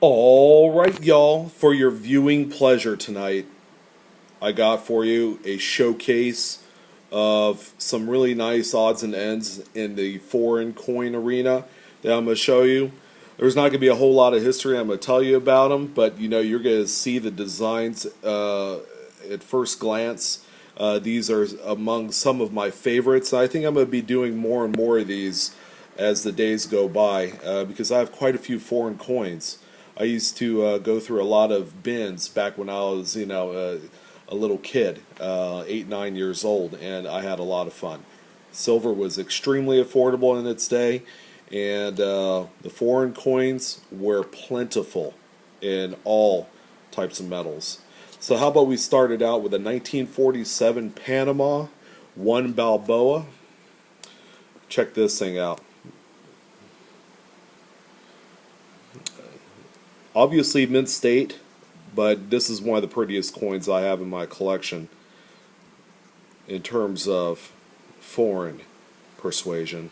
All right, y'all, for your viewing pleasure tonight, I got for you a showcase of some really nice odds and ends in the foreign coin arena that I'm going to show you. There's not going to be a whole lot of history I'm going to tell you about them, but you're going to see the designs at first glance. These are among some of my favorites. I think I'm going to be doing more and more of these as the days go by because I have quite a few foreign coins. I used to go through a lot of bins back when I was, a little kid, 8, 9 years old, and I had a lot of fun. Silver was extremely affordable in its day, and the foreign coins were plentiful in all types of metals. So how about we started out with a 1947 Panama, 1 Balboa. Check this thing out. Obviously mint state, but this is one of the prettiest coins I have in my collection in terms of foreign persuasion.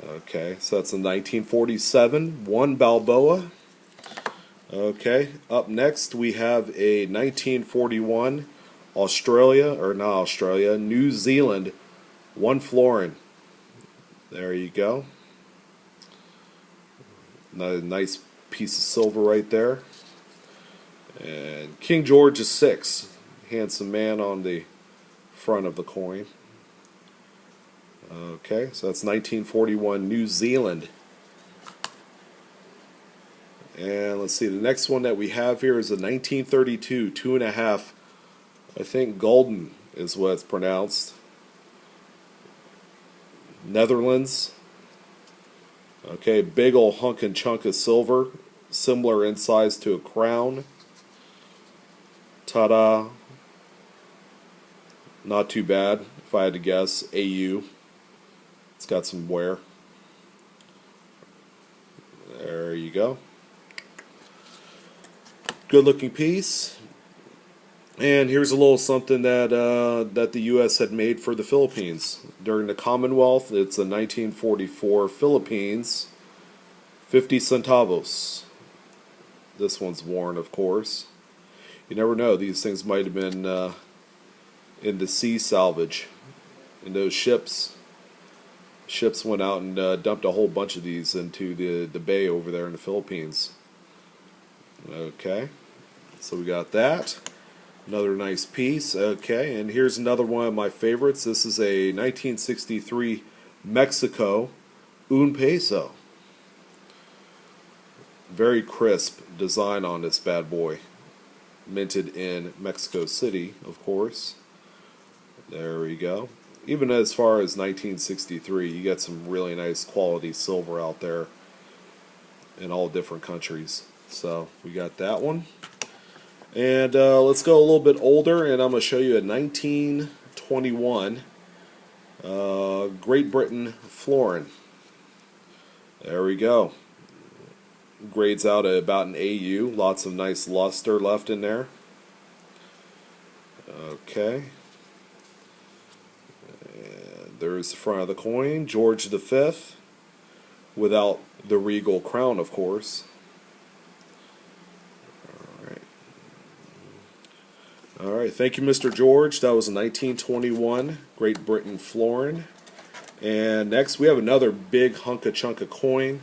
Okay, so that's a 1947, 1 Balboa. Okay, up next we have a 1941 New Zealand, 1 florin. There you go. Another nice piece of silver right there. And King George VI, handsome man on the front of the coin. Okay, so that's 1941 New Zealand. And let's see, the next one that we have here is a 1932 2.5. I think Golden is what it's pronounced. Netherlands. Okay, big old hunk and chunk of silver, similar in size to a crown. Ta-da. Not too bad, if I had to guess. AU. It's got some wear. There you go. Good looking piece. And here's a little something that that the U.S. had made for the Philippines. During the Commonwealth, it's a 1944 Philippines, 50 centavos. This one's worn, of course. You never know, these things might have been in the sea salvage. In those ships went out and dumped a whole bunch of these into the bay over there in the Philippines. Okay, so we got that. Another nice piece. Okay, and here's another one of my favorites. This is a 1963 Mexico un peso. Very crisp design on this bad boy. Minted in Mexico City, of course. There we go. Even as far as 1963, you get some really nice quality silver out there in all different countries. So we got that one. And let's go a little bit older, and I'm going to show you a 1921 Great Britain florin. There we go. Grades out at about an AU. Lots of nice luster left in there. Okay. And there's the front of the coin. George V. Without the regal crown, of course. Alright, thank you, Mr. George. That was a 1921 Great Britain florin. And next we have another big hunk of chunk of coin.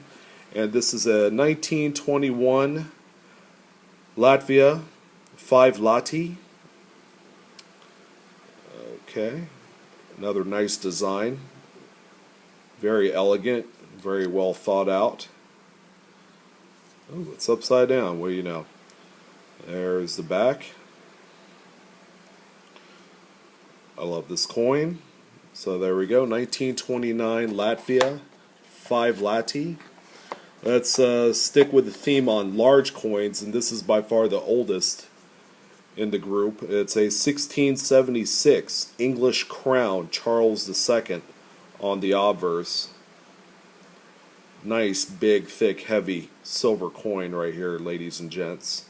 And this is a 1921 Latvia 5 lati. Okay, another nice design. Very elegant, very well thought out. Oh, it's upside down. What do you know? There's the back. I love this coin. So there we go, 1929 Latvia 5 lati. Let's stick with the theme on large coins, and this is by far the oldest in the group. It's a 1676 English crown, Charles II, on the obverse. Nice, big, thick, heavy silver coin right here, ladies and gents.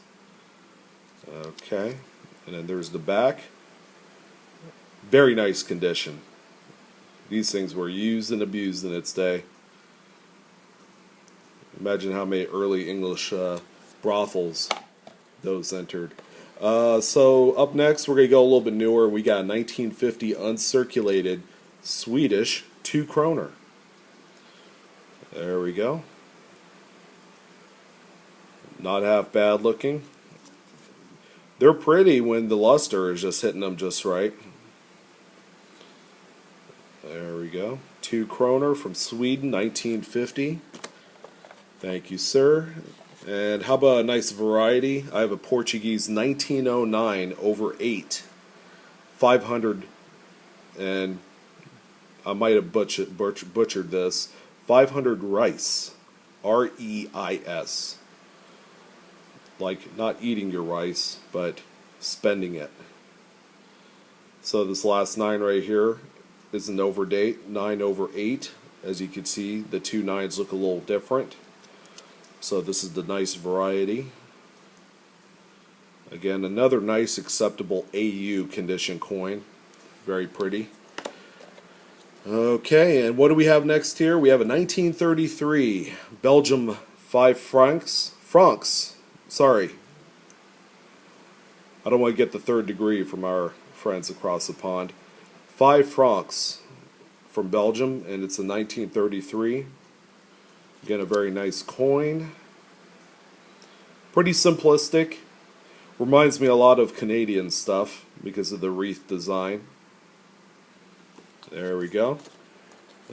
Okay, and then there's the back. Very nice condition. These things were used and abused in its day. Imagine how many early English brothels those entered. So up next, we're going to go a little bit newer. We got a 1950 uncirculated Swedish 2 kroner. There we go. Not half bad looking. They're pretty when the luster is just hitting them just right. There we go. 2 kroner from Sweden, 1950. Thank you, sir. And how about a nice variety? I have a Portuguese 1909 over 8. 500, and I might have butchered this. 500 rice. R-E-I-S. Like not eating your rice, but spending it. So this last 9 right here is an overdate, 9 over 8. As you can see, the 2 9s look a little different. So this is the nice variety. Again, another nice acceptable AU condition coin. Very pretty. Okay, and what do we have next here? We have a 1933 Belgium 5 francs. Sorry. I don't want to get the 3rd degree from our friends across the pond. 5 francs from Belgium, and it's a 1933. Again, a very nice coin. Pretty simplistic. Reminds me a lot of Canadian stuff because of the wreath design. There we go.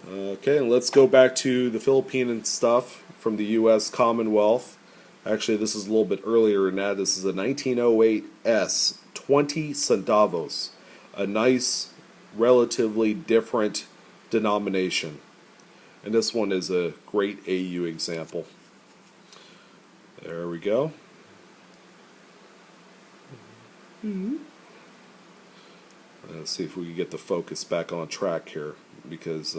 Okay, and let's go back to the Philippine stuff from the U.S. Commonwealth. Actually, this is a little bit earlier than that. This is a 1908 S, 20 centavos. A nice, relatively different denomination. And this one is a great AU example. There we go. Let's see if we can get the focus back on track here. Because,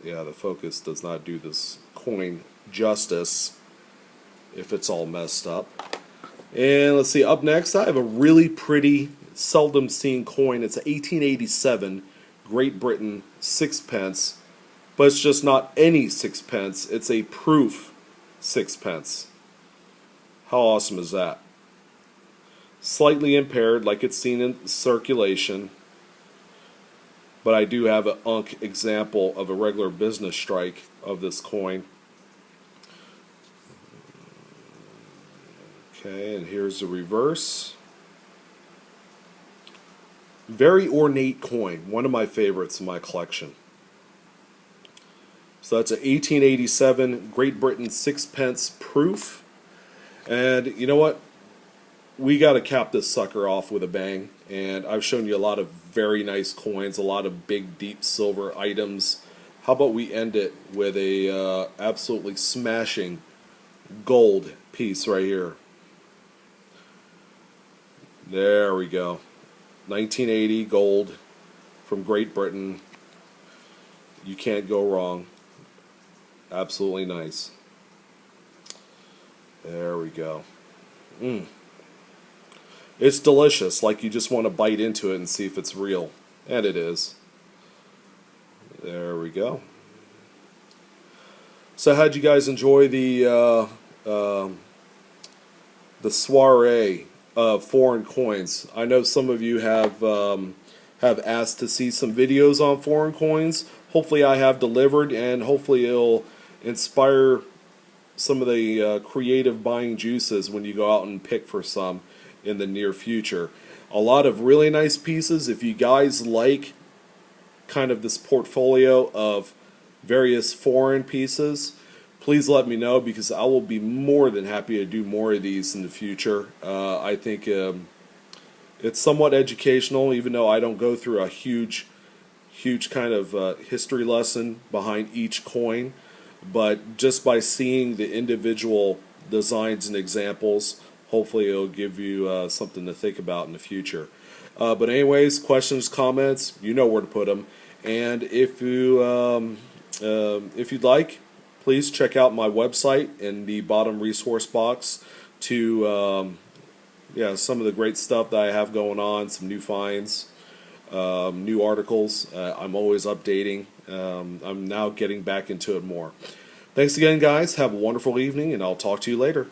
yeah, the focus does not do this coin justice if it's all messed up. And let's see, up next I have a really pretty, seldom seen coin. It's an 1887 Great Britain 6p. But it's just not any 6p. It's a proof 6p. How awesome is that? Slightly impaired, like it's seen in circulation. But I do have an unk example of a regular business strike of this coin. Okay, and here's the reverse. Very ornate coin. One of my favorites in my collection. So that's an 1887 Great Britain 6p proof. And you know what? We got to cap this sucker off with a bang. And I've shown you a lot of very nice coins, a lot of big, deep silver items. How about we end it with a absolutely smashing gold piece right here. There we go. 1980 gold from Great Britain. You can't go wrong. Absolutely nice. There we go. It's delicious, like you just want to bite into it and see if it's real. And it is. There we go. So how'd you guys enjoy the soiree of foreign coins? I know some of you have asked to see some videos on foreign coins. Hopefully I have delivered, and hopefully it'll inspire some of the creative buying juices when you go out and pick for some in the near future. A lot of really nice pieces. If you guys like kind of this portfolio of various foreign pieces, please let me know, because I will be more than happy to do more of these in the future. I think it's somewhat educational, even though I don't go through a huge kind of history lesson behind each coin. But just by seeing the individual designs and examples, hopefully it'll give you something to think about in the future. But anyways, questions, comments, you know where to put them. And if you'd like, please check out my website in the bottom resource box to some of the great stuff that I have going on, some new finds, new articles. I'm always updating. I'm now getting back into it more. Thanks again, guys. Have a wonderful evening, and I'll talk to you later.